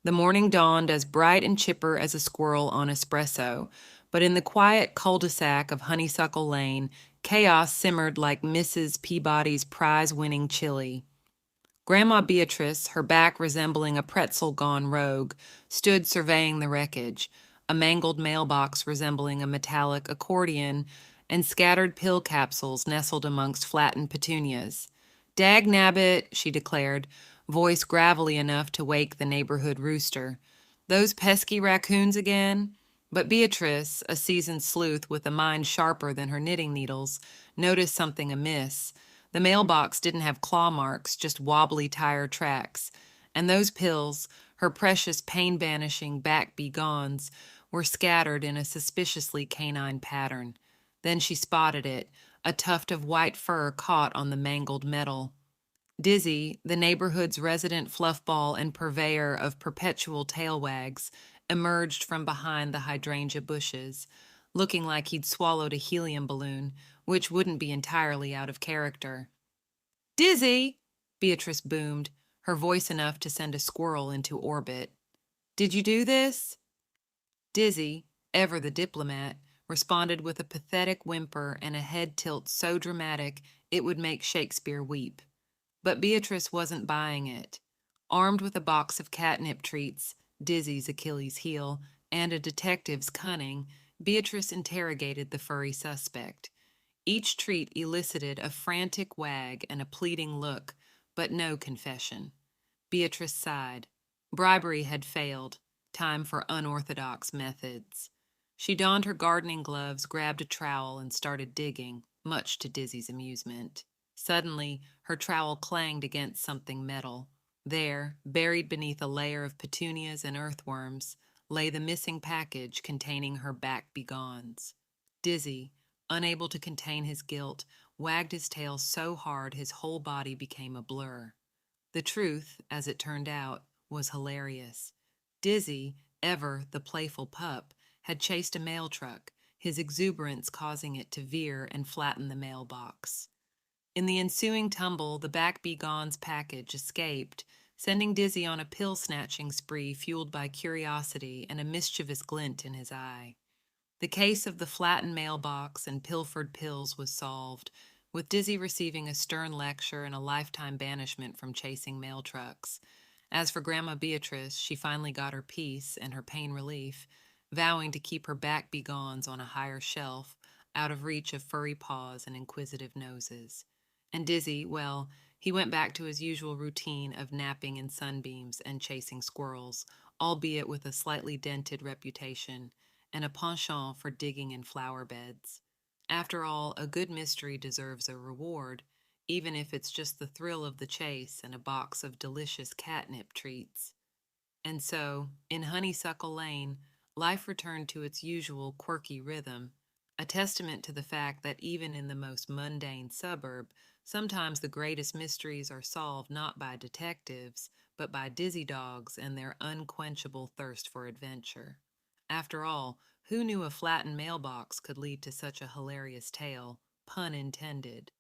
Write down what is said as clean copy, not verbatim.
The morning dawned as bright and chipper as a squirrel on espresso, but in the quiet cul-de-sac of Honeysuckle Lane, chaos simmered like Mrs. Peabody's prize-winning chili. Grandma Beatrice, her back resembling a pretzel gone rogue, stood surveying the wreckage, a mangled mailbox resembling a metallic accordion, and scattered pill capsules nestled amongst flattened petunias. Dag nabbit, she declared, voice gravelly enough to wake the neighborhood rooster. Those pesky raccoons again? But Beatrice, a seasoned sleuth with a mind sharper than her knitting needles, noticed something amiss. The mailbox didn't have claw marks, just wobbly tire tracks. And those pills, her precious pain-banishing back-be-gones, were scattered in a suspiciously canine pattern. Then she spotted it, a tuft of white fur caught on the mangled metal. Dizzy, the neighborhood's resident fluffball and purveyor of perpetual tail-wags, emerged from behind the hydrangea bushes, looking like he'd swallowed a helium balloon, which wouldn't be entirely out of character. Dizzy! Beatrice boomed, her voice enough to send a squirrel into orbit. Did you do this? Dizzy, ever the diplomat, responded with a pathetic whimper and a head tilt so dramatic it would make Shakespeare weep. But Beatrice wasn't buying it. Armed with a box of catnip treats, Dizzy's Achilles heel, and a detective's cunning, Beatrice interrogated the furry suspect. Each treat elicited a frantic wag and a pleading look, but no confession. Beatrice sighed. Bribery had failed. Time for unorthodox methods. She donned her gardening gloves, grabbed a trowel, and started digging, much to Dizzy's amusement. Suddenly, her trowel clanged against something metal. There, buried beneath a layer of petunias and earthworms, lay the missing package containing her back-begones. Dizzy, unable to contain his guilt, wagged his tail so hard his whole body became a blur. The truth, as it turned out, was hilarious. Dizzy, ever the playful pup, had chased a mail truck, his exuberance causing it to veer and flatten the mailbox. In the ensuing tumble, the back-begone's package escaped, sending Dizzy on a pill-snatching spree fueled by curiosity and a mischievous glint in his eye. The case of the flattened mailbox and pilfered pills was solved, with Dizzy receiving a stern lecture and a lifetime banishment from chasing mail trucks. As for Grandma Beatrice, she finally got her peace and her pain relief, vowing to keep her back-begones on a higher shelf, out of reach of furry paws and inquisitive noses. And Dizzy, well, he went back to his usual routine of napping in sunbeams and chasing squirrels, albeit with a slightly dented reputation and a penchant for digging in flower beds. After all, a good mystery deserves a reward, even if it's just the thrill of the chase and a box of delicious catnip treats. And so, in Honeysuckle Lane, life returned to its usual quirky rhythm, a testament to the fact that even in the most mundane suburb, sometimes the greatest mysteries are solved not by detectives, but by dizzy dogs and their unquenchable thirst for adventure. After all, who knew a flattened mailbox could lead to such a hilarious tale, pun intended?